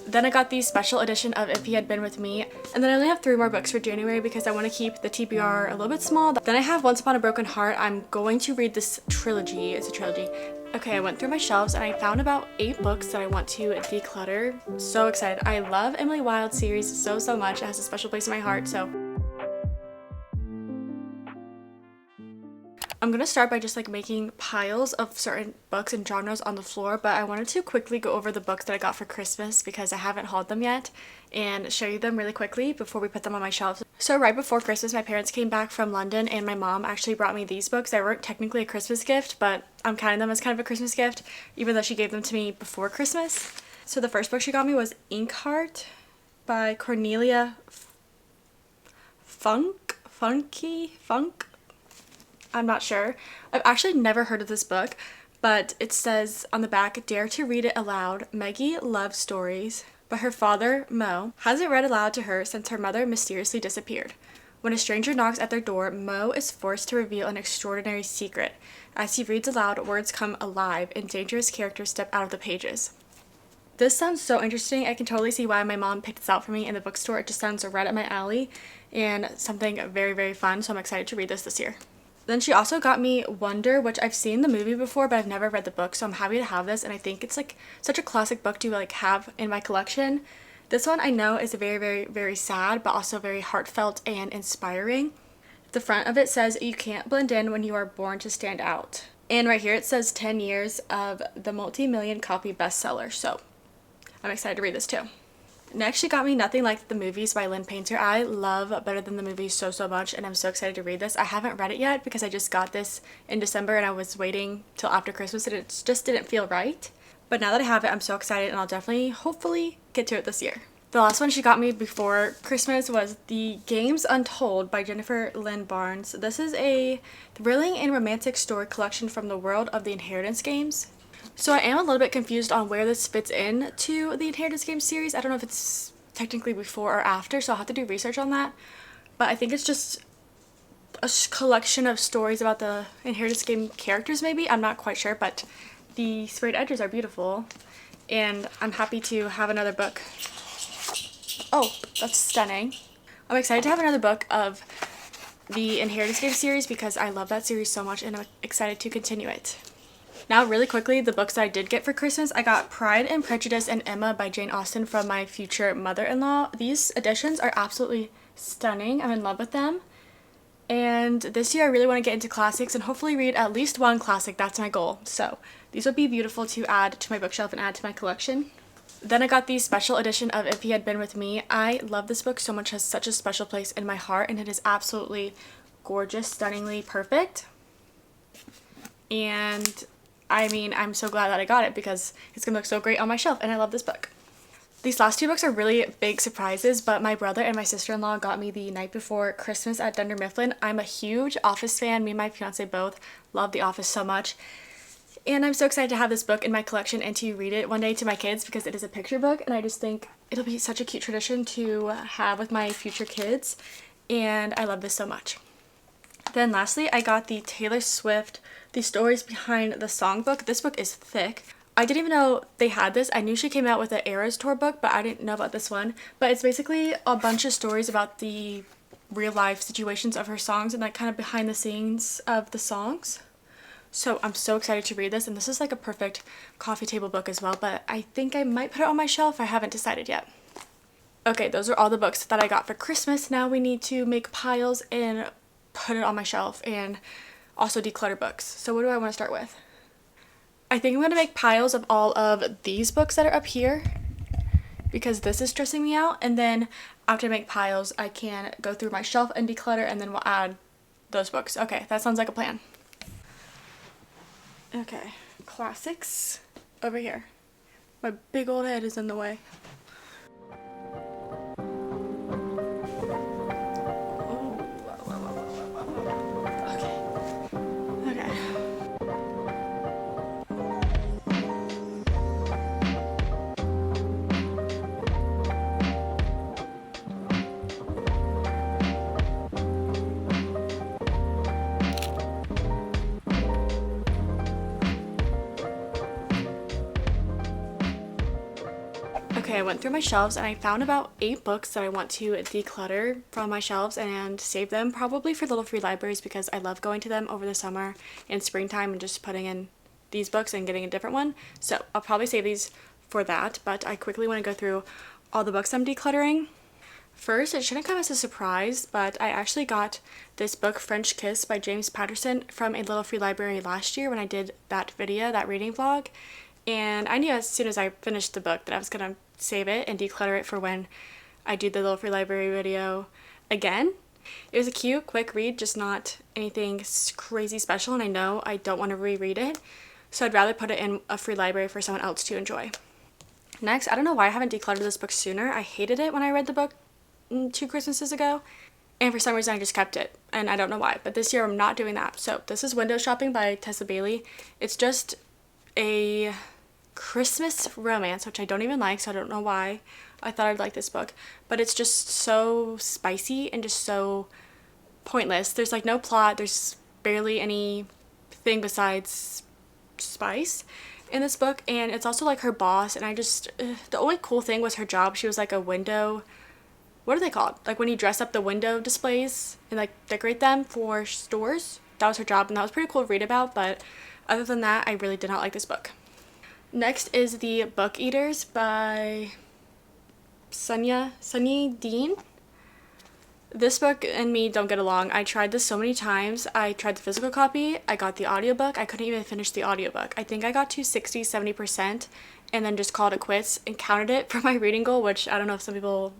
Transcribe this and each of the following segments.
Then I got the special edition of If He Had Been With Me, and then I only have 3 more books for January because I want to keep the TBR a little bit small. Then I have Once Upon a Broken Heart. I'm going to read this trilogy. It's a trilogy. Okay, I went through my shelves and I found about 8 books that I want to declutter. So excited. I love Emily Wilde's series so much. It has a special place in my heart, so I'm gonna start by just like making piles of certain books and genres on the floor, but I wanted to quickly go over the books that I got for Christmas because I haven't hauled them yet and show you them really quickly before we put them on my shelves. So right before Christmas, my parents came back from London and my mom actually brought me these books. They weren't technically a Christmas gift, but I'm counting them as kind of a Christmas gift, even though she gave them to me before Christmas. So the first book she got me was Inkheart by Cornelia Funk? I'm not sure. I've actually never heard of this book, but it says on the back, "Dare to read it aloud. Maggie loves stories, but her father, Mo, hasn't read aloud to her since her mother mysteriously disappeared. When a stranger knocks at their door, Mo is forced to reveal an extraordinary secret. As he reads aloud, words come alive and dangerous characters step out of the pages." This sounds so interesting. I can totally see why my mom picked this out for me in the bookstore. It just sounds right up my alley and something very fun, so I'm excited to read this year. Then she also got me Wonder, which I've seen the movie before, but I've never read the book, so I'm happy to have this, and I think it's like such a classic book to like have in my collection. This one I know is very sad, but also very heartfelt and inspiring. The front of it says, "You can't blend in when you are born to stand out." And right here it says 10 years of the multi-million copy bestseller, so I'm excited to read this too. Next, she got me Nothing Like the Movies by Lynn Painter. I love Better Than the Movies so much, and I'm so excited to read this. I haven't read it yet because I just got this in December and I was waiting till after Christmas and it just didn't feel right. But now that I have it, I'm so excited and I'll definitely, hopefully, get to it this year. The last one she got me before Christmas was The Games Untold by Jennifer Lynn Barnes. This is a thrilling and romantic story collection from the world of the Inheritance Games. So I am a little bit confused on where this fits in to the Inheritance Games series. I don't know if it's technically before or after, so I'll have to do research on that. But I think it's just a collection of stories about the Inheritance Game characters maybe. I'm not quite sure, but the sprayed edges are beautiful. And I'm happy to have another book. Oh, that's stunning. I'm excited to have another book of the Inheritance Game series because I love that series so much and I'm excited to continue it. Now, really quickly, the books that I did get for Christmas, I got Pride and Prejudice and Emma by Jane Austen from my future mother-in-law. These editions are absolutely stunning. I'm in love with them. And this year I really want to get into classics and hopefully read at least one classic. That's my goal. So these would be beautiful to add to my bookshelf and add to my collection. Then I got the special edition of If He Had Been With Me. I love this book so much. It has such a special place in my heart and it is absolutely gorgeous, stunningly perfect. And I mean, I'm so glad that I got it because it's going to look so great on my shelf and I love this book. These last 2 books are really big surprises, but my brother and my sister-in-law got me the night before Christmas at Dunder Mifflin. I'm a huge Office fan. Me and my fiance both love The Office so much. And I'm so excited to have this book in my collection and to read it one day to my kids because it is a picture book and I just think it'll be such a cute tradition to have with my future kids. And I love this so much. Then lastly, I got the Taylor Swift The Stories Behind the Songbook. This book is thick. I didn't even know they had this. I knew she came out with an Eras Tour book, but I didn't know about this one. But it's basically a bunch of stories about the real life situations of her songs and like kind of behind the scenes of the songs. So I'm so excited to read this, and this is like a perfect coffee table book as well, but I think I might put it on my shelf. I haven't decided yet. Okay, those are all the books that I got for Christmas. Now we need to make piles and put it on my shelf and also declutter books. So what do I want to start with? I think I'm going to make piles of all of these books that are up here because this is stressing me out, and then after I make piles I can go through my shelf and declutter and then we'll add those books. Okay, that sounds like a plan. Okay, classics over here. My big old head is in the way. Okay, I went through my shelves and I found about 8 books that I want to declutter from my shelves and save them probably for little free libraries because I love going to them over the summer and springtime and just putting in these books and getting a different one. So I'll probably save these for that, but I quickly want to go through all the books I'm decluttering. First, it shouldn't come as a surprise, but I actually got this book, French Kiss by James Patterson, from a little free library last year when I did that video, that reading vlog. And I knew as soon as I finished the book that I was going to save it and declutter it for when I do the little free library video again. It was a cute, quick read, just not anything crazy special, and I know I don't want to reread it, so I'd rather put it in a free library for someone else to enjoy. Next, I don't know why I haven't decluttered this book sooner. I hated it when I read the book 2 Christmases ago, and for some reason I just kept it, and I don't know why, but this year I'm not doing that. So this is Window Shopping by Tessa Bailey. It's just a Christmas romance, which I don't even like, so I don't know why I thought I'd like this book, but it's just so spicy and just so pointless. There's like no plot, there's barely anything besides spice in this book, and it's also like her boss, and I just the only cool thing was her job. She was like a window, what are they called, like when you dress up the window displays and like decorate them for stores. That was her job, and that was pretty cool to read about, but other than that I really did not like this book. Next is The Book Eaters by Sunny Dean. This book and me don't get along. I tried this so many times. I tried the physical copy, I got the audiobook, I couldn't even finish the audiobook. I think I got to 60-70% and then just called it quits and counted it for my reading goal, which I don't know if some people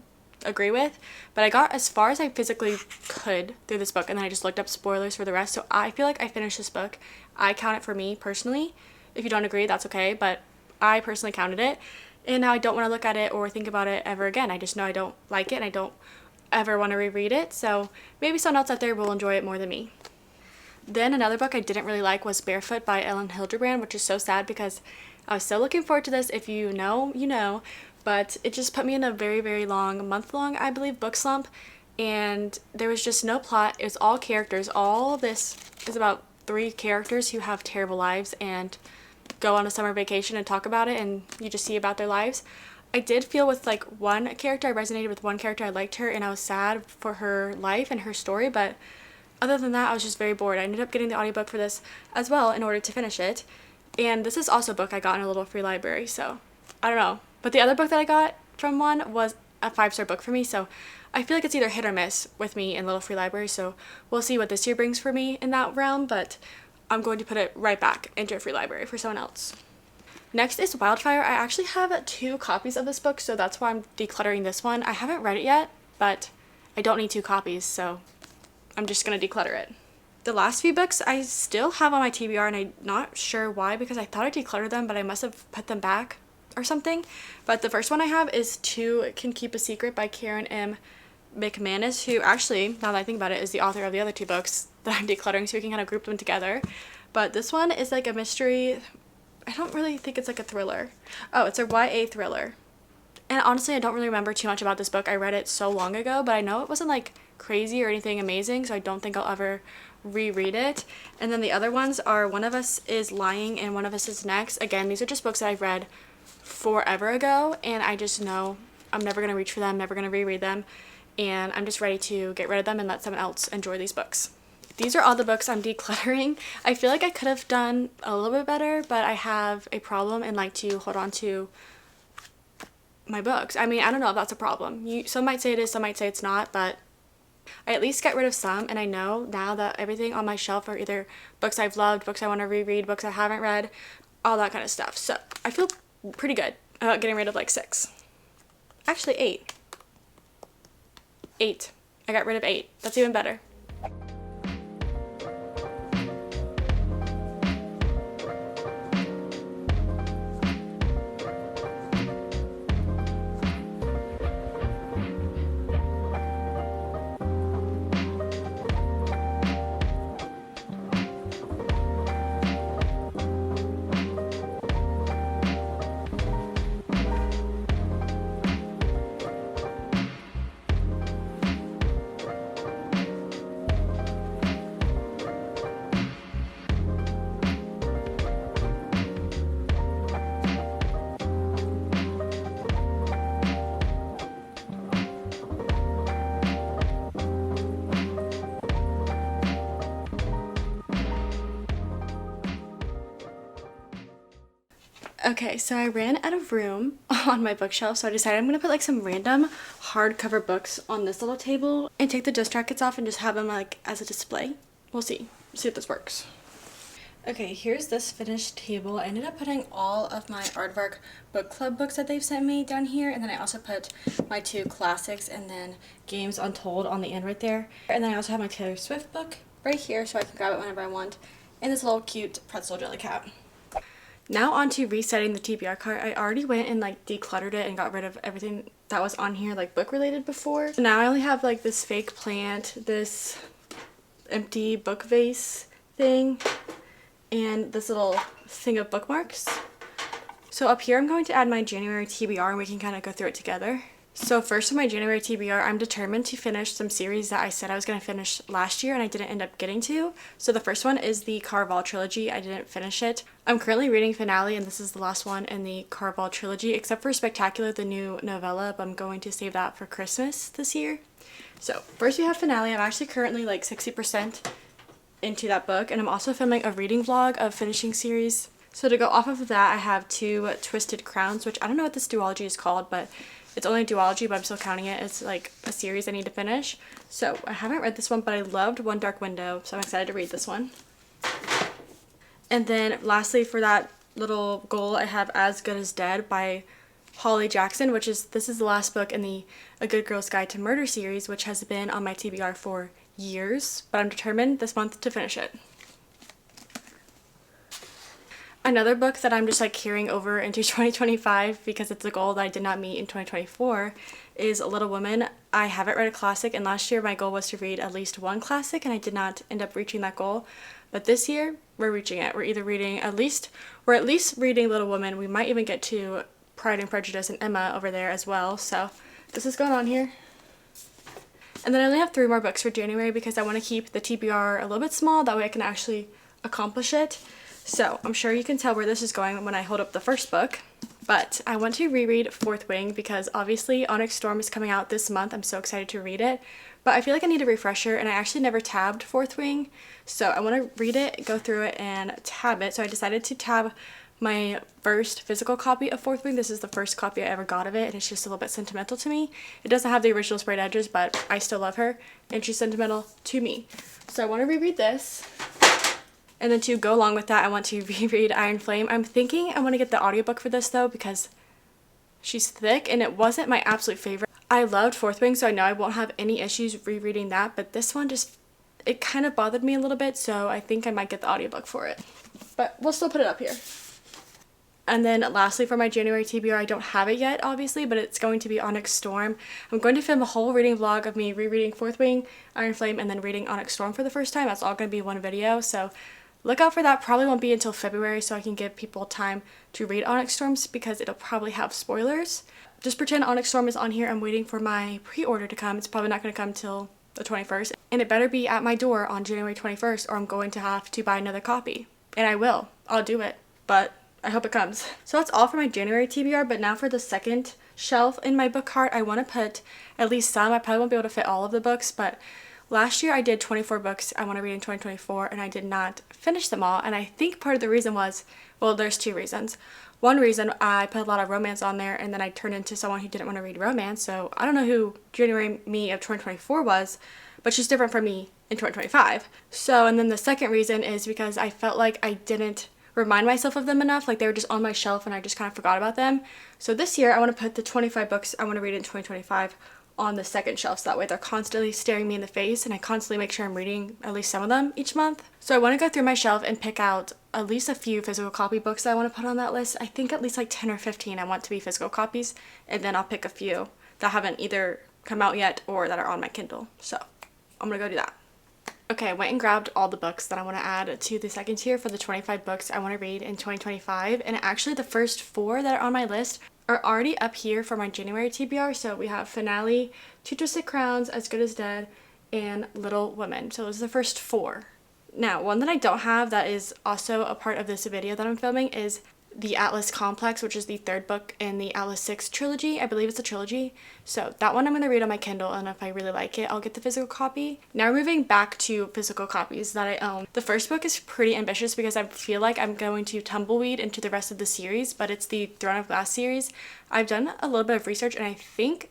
agree with, but I got as far as I physically could through this book, and then I just looked up spoilers for the rest, so I feel like I finished this book. I count it for me personally. If you don't agree, that's okay, but I personally counted it, and now I don't want to look at it or think about it ever again. I just know I don't like it, and I don't ever want to reread it, so maybe someone else out there will enjoy it more than me. Then another book I didn't really like was Barefoot by Ellen Hildebrand, which is so sad because I was so looking forward to this. If you know, you know, but it just put me in a very, very long, month-long, I believe, book slump, and there was just no plot. It was all characters. All of this is about 3 characters who have terrible lives and go on a summer vacation and talk about it, and you just see about their lives. I did feel with like one character, I resonated with one character, I liked her, and I was sad for her life and her story, but other than that I was just very bored. I ended up getting the audiobook for this as well in order to finish it, and this is also a book I got in a little free library, so I don't know. But the other book that I got from one was a 5-star book for me, so I feel like it's either hit or miss with me in little free library, so we'll see what this year brings for me in that realm, but I'm going to put it right back into a free library for someone else. Next is Wildfire. I actually have 2 copies of this book, so that's why I'm decluttering this one. I haven't read it yet, but I don't need 2 copies, so I'm just going to declutter it. The last few books I still have on my TBR, and I'm not sure why, because I thought I decluttered them, but I must have put them back or something. But the first one I have is Two Can Keep a Secret by Karen M. McManus, who actually, now that I think about it, is the author of the other 2 books that I'm decluttering, so we can kind of group them together. But this one is like a mystery. I don't really think it's like a thriller. Oh, it's a YA thriller. And honestly, I don't really remember too much about this book. I read it so long ago, but I know it wasn't like crazy or anything amazing, so I don't think I'll ever reread it. And then the other ones are One of Us is Lying and One of Us is Next. Again, these are just books that I've read forever ago, and I just know I'm never going to reach for them, never going to reread them, and I'm just ready to get rid of them and let someone else enjoy these books. These are all the books I'm decluttering. I feel like I could have done a little bit better, but I have a problem and like to hold on to my books. I mean, I don't know if that's a problem. Some might say it is, some might say it's not, but I at least get rid of some, and I know now that everything on my shelf are either books I've loved, books I want to reread, books I haven't read, all that kind of stuff. So I feel pretty good about getting rid of like 6. Actually 8. 8. I got rid of 8. That's even better. Okay, so I ran out of room on my bookshelf, so I decided I'm gonna put like some random hardcover books on this little table and take the dust jackets off and just have them like as a display. We'll see. See if this works. Okay, here's this finished table. I ended up putting all of my Aardvark book club books that they've sent me down here, and then I also put my 2 classics and then Games Untold on the end right there. And then I also have my Taylor Swift book right here so I can grab it whenever I want, and this little cute pretzel jelly cat. Now on to resetting the TBR cart. I already went and like decluttered it and got rid of everything that was on here like book related before. So now I only have like this fake plant, this empty book vase thing, and this little thing of bookmarks. So up here I'm going to add my January TBR and we can kind of go through it together. So first, for my January TBR, I'm determined to finish some series that I said I was going to finish last year and I didn't end up getting to. So the first one is the Caraval trilogy. I didn't finish it. I'm currently reading Finale, and this is the last one in the Caraval trilogy, except for Spectacular, the new novella, but I'm going to save that for Christmas this year. So first we have Finale. I'm actually currently like 60% into that book, and I'm also filming a reading vlog of finishing series. So to go off of that, I have 2 Twisted Crowns, which I don't know what this duology is called, but it's only a duology, but I'm still counting it as like a series I need to finish. So I haven't read this one, but I loved One Dark Window, so I'm excited to read this one. And then lastly, for that little goal, I have As Good as Dead by Holly Jackson, this is the last book in the A Good Girl's Guide to Murder series, which has been on my TBR for years, but I'm determined this month to finish it. Another book that I'm just like carrying over into 2025 because it's a goal that I did not meet in 2024 is Little Women. I haven't read a classic, and last year my goal was to read at least 1 classic, and I did not end up reaching that goal. But this year we're reaching it. We're at least reading Little Women. We might even get to Pride and Prejudice and Emma over there as well. So this is going on here. And then I only have 3 more books for January because I want to keep the TBR a little bit small. That way I can actually accomplish it. So I'm sure you can tell where this is going when I hold up the first book. But I want to reread Fourth Wing because obviously Onyx Storm is coming out this month. I'm so excited to read it. But I feel like I need a refresher, and I actually never tabbed Fourth Wing. So I want to read it, go through it, and tab it. So I decided to tab my first physical copy of Fourth Wing. This is the first copy I ever got of it, and it's just a little bit sentimental to me. It doesn't have the original sprayed edges, but I still love her, and she's sentimental to me. So I want to reread this. And then to go along with that, I want to reread Iron Flame. I'm thinking I want to get the audiobook for this though because she's thick and it wasn't my absolute favorite. I loved Fourth Wing, so I know I won't have any issues rereading that, but this one it kind of bothered me a little bit, so I think I might get the audiobook for it. But we'll still put it up here. And then lastly, for my January TBR, I don't have it yet, obviously, but it's going to be Onyx Storm. I'm going to film a whole reading vlog of me rereading Fourth Wing, Iron Flame, and then reading Onyx Storm for the first time. That's all going to be one video, so look out for that. Probably won't be until February, so I can give people time to read Onyx Storms because it'll probably have spoilers. Just pretend Onyx Storm is on here. I'm waiting for my pre-order to come. It's probably not going to come till the 21st. And it better be at my door on January 21st or I'm going to have to buy another copy. And I will. I'll do it. But I hope it comes. So that's all for my January TBR, but now for the second shelf in my book cart, I want to put at least some. I probably won't be able to fit all of the books, but last year I did 24 books I want to read in 2024, and I did not finish them all, and I think part of the reason was, well, there's 2 reasons. One reason, I put a lot of romance on there, and then I turned into someone who didn't want to read romance, so I don't know who January me of 2024 was, but she's different from me in 2025. So, and then the second reason is because I felt like I didn't remind myself of them enough, like they were just on my shelf and I just kind of forgot about them. So this year I want to put the 25 books I want to read in 2025 on the second shelf, so that way they're constantly staring me in the face and I constantly make sure I'm reading at least some of them each month. So I want to go through my shelf and pick out at least a few physical copy books that I want to put on that list. I think at least like 10 or 15 I want to be physical copies, and then I'll pick a few that haven't either come out yet or that are on my Kindle. So I'm gonna go do that. Okay, I went and grabbed all the books that I want to add to the second tier for the 25 books I want to read in 2025, and actually the first 4 that are on my list are already up here for my January TBR. So we have Finale, Two Twisted Crowns, As Good as Dead, and Little Women. So those are the first 4. Now, one that I don't have that is also a part of this video that I'm filming is the Atlas Complex, which is the third book in the Atlas 6 trilogy. I believe it's a trilogy. So that one I'm going to read on my Kindle, and if I really like it, I'll get the physical copy. Now we're moving back to physical copies that I own. The first book is pretty ambitious because I feel like I'm going to tumbleweed into the rest of the series, but it's the Throne of Glass series. I've done a little bit of research, and I think,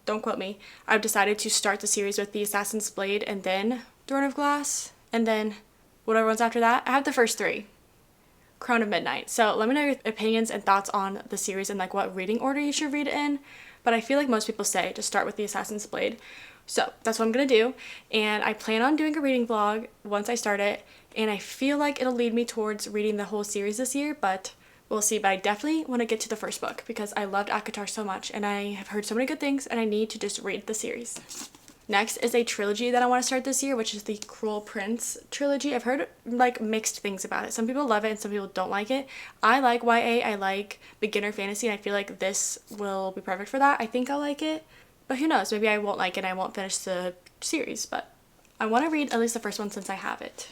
don't quote me, I've decided to start the series with the Assassin's Blade and then Throne of Glass, and then whatever one's after that. I have the first three. Crown of Midnight. So let me know your opinions and thoughts on the series and like what reading order you should read it in. But I feel like most people say to start with the Assassin's Blade. So that's what I'm going to do. And I plan on doing a reading vlog once I start it. And I feel like it'll lead me towards reading the whole series this year, but we'll see. But I definitely want to get to the first book because I loved ACOTAR so much and I have heard so many good things and I need to just read the series. Next is a trilogy that I want to start this year, which is the Cruel Prince trilogy. I've heard like mixed things about it. Some people love it and some people don't like it. I like YA, I like beginner fantasy, and I feel like this will be perfect for that. I think I'll like it, but who knows? Maybe I won't like it and I won't finish the series, but I want to read at least the first one since I have it.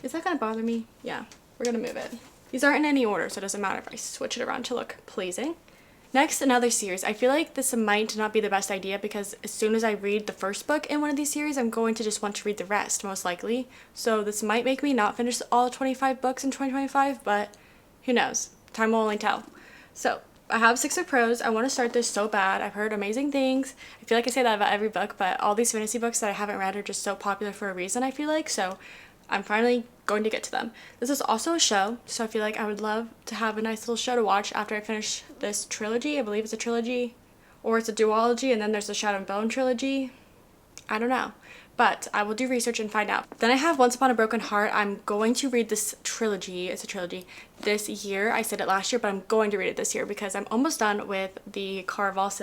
Is that going to bother me? Yeah, we're going to move it. These aren't in any order, so it doesn't matter if I switch it around to look pleasing. Next, another series. I feel like this might not be the best idea because as soon as I read the first book in one of these series, I'm going to just want to read the rest, most likely. So this might make me not finish all 25 books in 2025, but who knows? Time will only tell. So I have 6 of Prose. I want to start this so bad. I've heard amazing things. I feel like I say that about every book, but all these fantasy books that I haven't read are just so popular for a reason, I feel like. So I'm finally going to get to them. This is also a show, so I feel like I would love to have a nice little show to watch after I finish this trilogy. I believe it's a trilogy, or it's a duology, and then there's the Shadow and Bone trilogy. I don't know, but I will do research and find out. Then I have Once Upon a Broken Heart. I'm going to read this trilogy, it's a trilogy, this year. I said it last year, but I'm going to read it this year because I'm almost done with the Caraval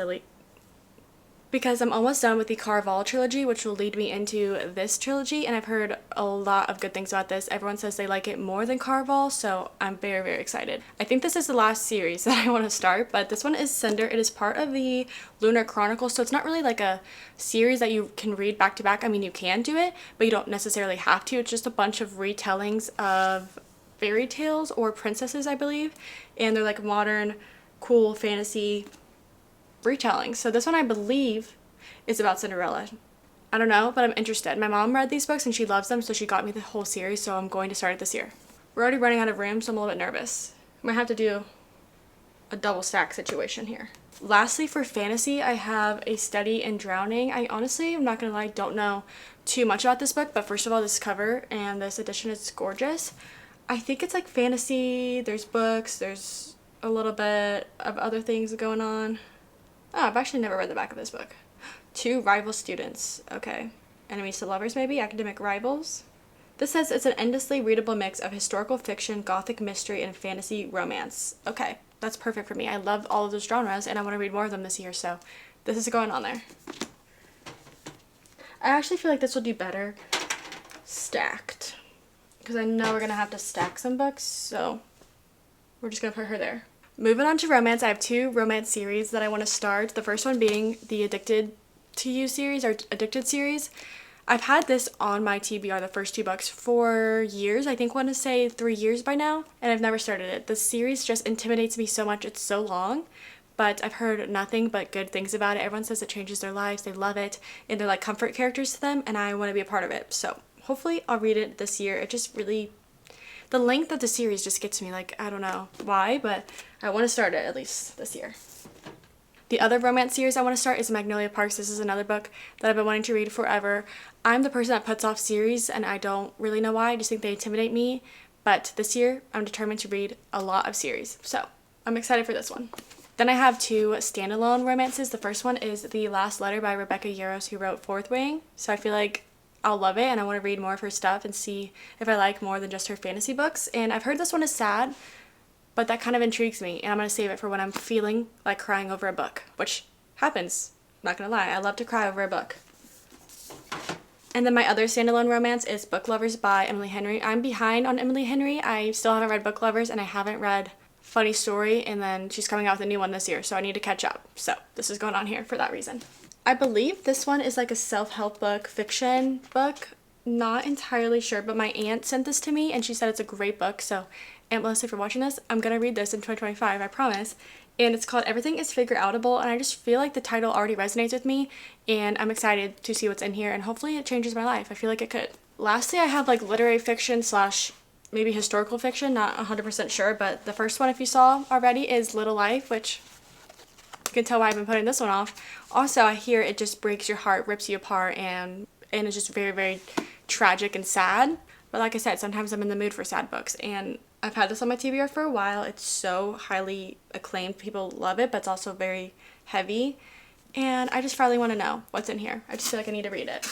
trilogy, which will lead me into this trilogy, and I've heard a lot of good things about this. Everyone says they like it more than Caraval, so I'm very, very excited. I think this is the last series that I want to start, but this one is Cinder. It is part of the Lunar Chronicles, so it's not really like a series that you can read back to back. I mean, you can do it, but you don't necessarily have to. It's just a bunch of retellings of fairy tales or princesses, I believe, and they're like modern, cool fantasy retelling. So this one I believe is about Cinderella. I don't know, but I'm interested. My mom read these books and she loves them, so she got me the whole series, so I'm going to start it this year. We're already running out of room, so I'm a little bit nervous. I might have to do a double stack situation here. Lastly, for fantasy, I have A Study in Drowning. I honestly, I'm not gonna lie, don't know too much about this book, but first of all, this cover and this edition is gorgeous. I think it's like fantasy, there's books, there's a little bit of other things going on. Oh, I've actually never read the back of this book. 2 rival students. Okay. Enemies to lovers, maybe? Academic rivals? This says it's an endlessly readable mix of historical fiction, gothic mystery, and fantasy romance. Okay. That's perfect for me. I love all of those genres, and I want to read more of them this year, so this is going on there. I actually feel like this will do better stacked, because I know we're going to have to stack some books, so we're just going to put her there. Moving on to romance, I have 2 romance series that I want to start. The first one being the Addicted to You series, or Addicted series. I've had this on my TBR, the first 2 books, for years. I think I want to say 3 years by now, and I've never started it. The series just intimidates me so much. It's so long, but I've heard nothing but good things about it. Everyone says it changes their lives. They love it, and they're like comfort characters to them, and I want to be a part of it. So hopefully I'll read it this year. It just really, the length of the series just gets me, like, I don't know why, but I want to start it at least this year. The other romance series I want to start is Magnolia Parks. This is another book that I've been wanting to read forever. I'm the person that puts off series, and I don't really know why. I just think they intimidate me. But this year, I'm determined to read a lot of series. So I'm excited for this one. Then I have 2 standalone romances. The first one is The Last Letter by Rebecca Yarros, who wrote Fourth Wing. So I feel like I'll love it, and I want to read more of her stuff and see if I like more than just her fantasy books. And I've heard this one is sad, but that kind of intrigues me, and I'm going to save it for when I'm feeling like crying over a book, which happens. I'm not going to lie, I love to cry over a book. And then my other standalone romance is Book Lovers by Emily Henry. I'm behind on Emily Henry. I still haven't read Book Lovers, and I haven't read Funny Story, and then she's coming out with a new one this year, so I need to catch up. So this is going on here for that reason. I believe this one is like a self-help book, fiction book. Not entirely sure, but my aunt sent this to me, and she said it's a great book, so Aunt Melissa, if you're watching this, I'm gonna read this in 2025, I promise. And it's called Everything is Figure Outable, and I just feel like the title already resonates with me, and I'm excited to see what's in here, and hopefully it changes my life. I feel like it could. Lastly, I have like literary fiction slash maybe historical fiction, not 100% sure, but the first one, if you saw already, is Little Life, which you can tell why I've been putting this one off. Also, I hear it just breaks your heart, rips you apart, and it's just very, very tragic and sad. But like I said, sometimes I'm in the mood for sad books, and I've had this on my TBR for a while. It's so highly acclaimed. People love it, but it's also very heavy. And I just finally want to know what's in here. I just feel like I need to read it.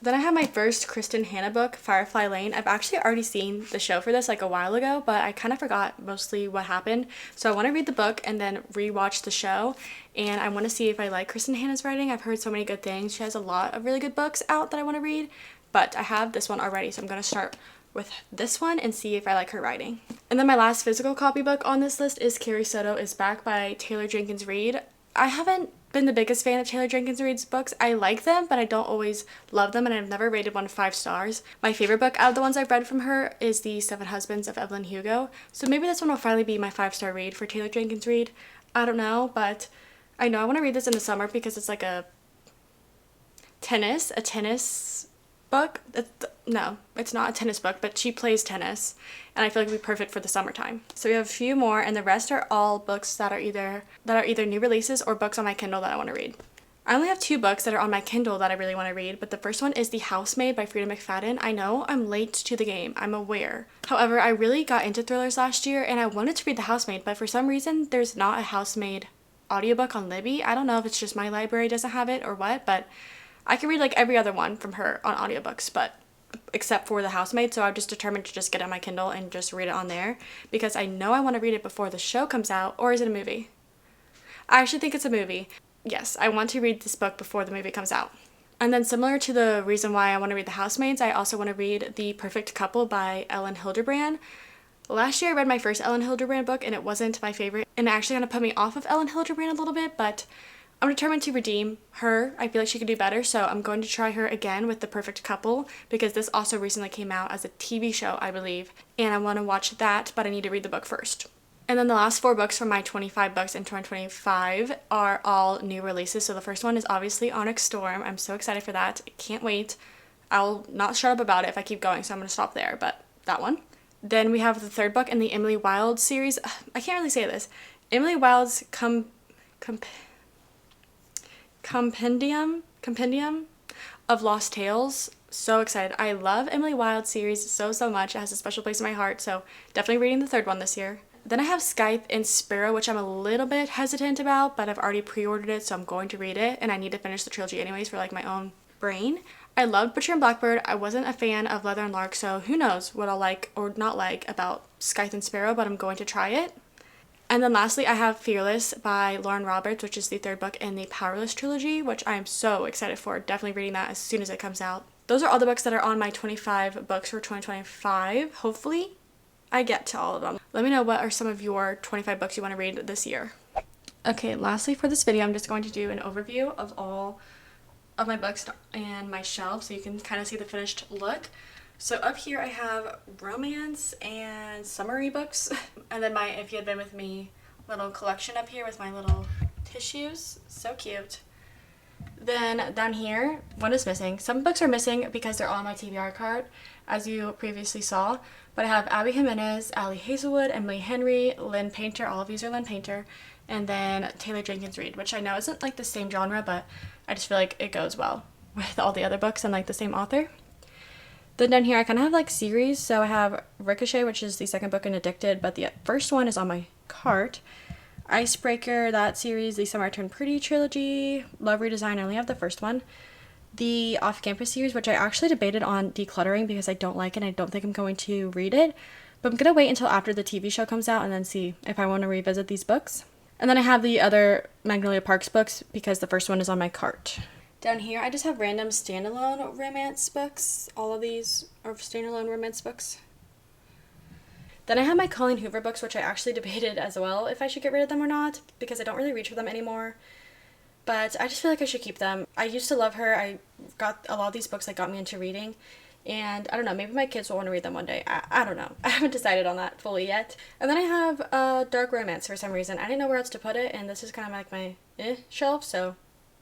Then I have my first Kristen Hanna book, Firefly Lane. I've actually already seen the show for this like a while ago, but I kind of forgot mostly what happened. So I want to read the book and then rewatch the show. And I want to see if I like Kristen Hanna's writing. I've heard so many good things. She has a lot of really good books out that I want to read, but I have this one already. So I'm going to start with this one and see if I like her writing. And then my last physical copybook on this list is Carrie Soto is Back by Taylor Jenkins Reid. I haven't been the biggest fan of Taylor Jenkins Reid's books. I like them, but I don't always love them, and I've never rated one 5 stars. My favorite book out of the ones I've read from her is The 7 Husbands of Evelyn Hugo, so maybe this one will finally be my 5-star read for Taylor Jenkins Reid. I don't know, but I know I want to read this in the summer because it's like a tennis book. No, it's not a tennis book, but she plays tennis, and I feel like it would be perfect for the summertime. So we have a few more, and the rest are all books that are either new releases or books on my Kindle that I want to read. I only have 2 books that are on my Kindle that I really want to read, but the first one is The Housemaid by Frida McFadden. I know I'm late to the game, I'm aware. However, I really got into thrillers last year, and I wanted to read The Housemaid, but for some reason, there's not a Housemaid audiobook on Libby. I don't know if it's just my library doesn't have it or what, but I can read like every other one from her on audiobooks, but except for The Housemaid, so I just determined to just get it on my Kindle and just read it on there because I know I want to read it before the show comes out. Or is it a movie? I actually think it's a movie. Yes, I want to read this book before the movie comes out. And then similar to the reason why I want to read The Housemaids, I also want to read The Perfect Couple by Ellen Hilderbrand. Last year I read my first Ellen Hilderbrand book and it wasn't my favorite, and it actually kind of put me off of Ellen Hilderbrand a little bit, but I'm determined to redeem her. I feel like she could do better, so I'm going to try her again with The Perfect Couple because this also recently came out as a TV show, I believe, and I want to watch that, but I need to read the book first. And then the last 4 books from my 25 books in 2025 are all new releases. So the first one is obviously Onyx Storm. I'm so excited for that. I can't wait. I'll not shut up about it if I keep going, so I'm going to stop there, but that one. Then we have the 3rd book in the Emily Wilde series. I can't really say this. Emily Wilde's Compendium of Lost Tales. So excited. I love Emily Wilde series so much. It has a special place in my heart, so definitely reading the 3rd one this year. Then I have Scythe and Sparrow, which I'm a little bit hesitant about, but I've already pre-ordered it, so I'm going to read it, and I need to finish the trilogy anyways for like my own brain. I loved Butcher and Blackbird. I wasn't a fan of Leather and Lark, so who knows what I'll like or not like about Scythe and Sparrow, but I'm going to try it. And then lastly, I have Fearless by Lauren Roberts, which is the 3rd book in the Powerless trilogy, which I am so excited for. Definitely reading that as soon as it comes out. Those are all the books that are on my 25 books for 2025. Hopefully, I get to all of them. Let me know what are some of your 25 books you want to read this year. Okay, lastly for this video, I'm just going to do an overview of all of my books and my shelf so you can kind of see the finished look. So up here I have romance and summary books, and then my If You Had Been With Me little collection up here with my little tissues. So cute. Then down here, one is missing. Some books are missing because they're on my TBR card, as you previously saw. But I have Abby Jimenez, Allie Hazelwood, Emily Henry, Lynn Painter, all of these are Lynn Painter, and then Taylor Jenkins Reid, which I know isn't like the same genre, but I just feel like it goes well with all the other books and like the same author. Then down here I kind of have like series, so I have Ricochet, which is the 2nd book in Addicted, but the first one is on my cart. Icebreaker, that series, the Summer I Turned Pretty trilogy, Love Redesign, I only have the first one. The Off-Campus series, which I actually debated on decluttering because I don't like it and I don't think I'm going to read it, but I'm going to wait until after the TV show comes out and then see if I want to revisit these books. And then I have the other Magnolia Parks books because the first one is on my cart. Down here, I just have random standalone romance books. All of these are standalone romance books. Then I have my Colleen Hoover books, which I actually debated as well if I should get rid of them or not, because I don't really reach for them anymore. But I just feel like I should keep them. I used to love her. I got a lot of these books that got me into reading. And I don't know, maybe my kids will want to read them one day. I don't know. I haven't decided on that fully yet. And then I have dark romance for some reason. I didn't know where else to put it, and this is kind of like my shelf, so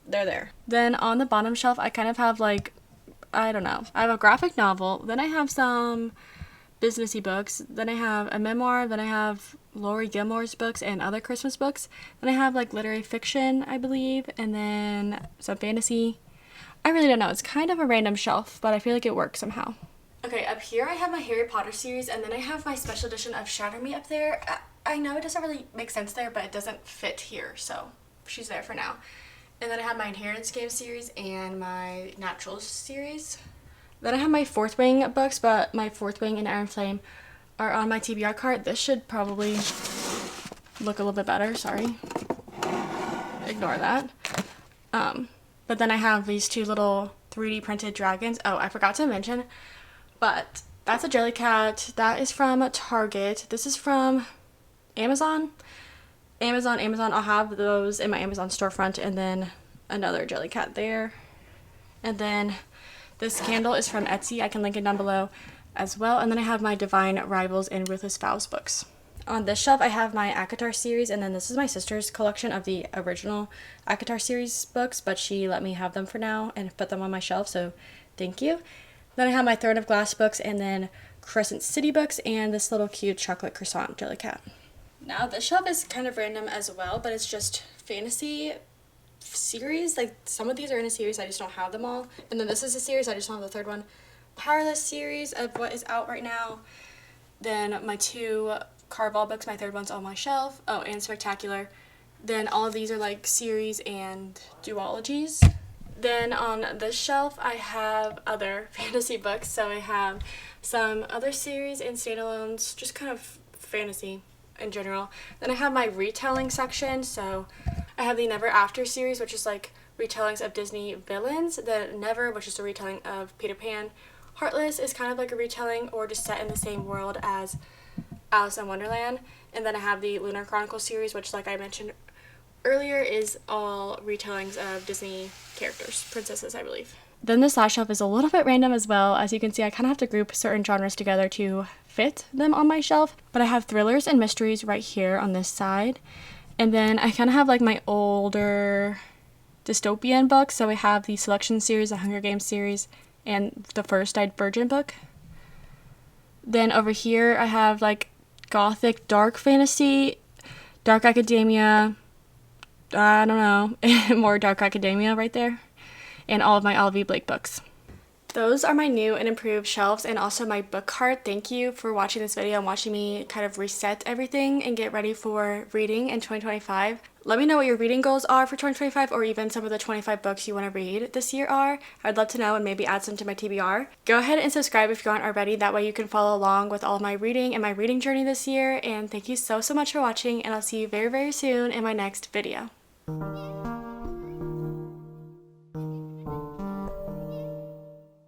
they're there. Then on the bottom shelf, I kind of have like, I don't know. I have a graphic novel. Then I have some businessy books. Then I have a memoir. Then I have Lori Gilmore's books and other Christmas books. Then I have like literary fiction, I believe, and then some fantasy. I really don't know. It's kind of a random shelf, but I feel like it works somehow. Okay, up here I have my Harry Potter series, and then I have my special edition of Shatter Me up there. I know it doesn't really make sense there, but it doesn't fit here, so she's there for now. And then I have my Inheritance Game series and my Naturals series. Then I have my Fourth Wing books, but my Fourth Wing and Iron Flame are on my TBR cart. This should probably look a little bit better, sorry. Ignore that. But then I have these two little 3D printed dragons. Oh, I forgot to mention, but that's a Jellycat. That is from Target. This is from Amazon. Amazon. I'll have those in my Amazon storefront, and then another Jellycat there. And then this candle is from Etsy. I can link it down below as well. And then I have my Divine Rivals and Ruthless Vows books. On this shelf, I have my ACOTAR series, and then this is my sister's collection of the original ACOTAR series books, but she let me have them for now and put them on my shelf, so thank you. Then I have my Throne of Glass books, and then Crescent City books, and this little cute chocolate croissant Jellycat. Now, this shelf is kind of random as well, but it's just fantasy series. Like, some of these are in a series, I just don't have them all. And then this is a series, I just don't have the third one. Powerless series of what is out right now. Then my two Carval books, my third one's on my shelf. Oh, and Spectacular. Then all of these are like series and duologies. Then on this shelf I have other fantasy books. So I have some other series and standalones, just kind of fantasy in general. Then I have my retelling section. So I have the Never After series, which is like retellings of Disney villains. The Never, which is a retelling of Peter Pan. Heartless is kind of like a retelling or just set in the same world as Alice in Wonderland. And then I have the Lunar Chronicles series, which, like I mentioned earlier, is all retellings of Disney characters, princesses, I believe. Then this last shelf is a little bit random as well. As you can see, I kind of have to group certain genres together to fit them on my shelf. But I have thrillers and mysteries right here on this side. And then I kind of have like my older dystopian books. So I have the Selection series, the Hunger Games series, and the First Divergent book. Then over here I have like gothic dark fantasy, dark academia, I don't know, more dark academia right there, and all of my L.V. Blake books. Those are my new and improved shelves and also my book cart. Thank you for watching this video and watching me kind of reset everything and get ready for reading in 2025. Let me know what your reading goals are for 2025, or even some of the 25 books you want to read this year are. I'd love to know and maybe add some to my TBR. Go ahead and subscribe if you aren't already. That way you can follow along with all of my reading and my reading journey this year. And thank you so much for watching, and I'll see you very, very soon in my next video.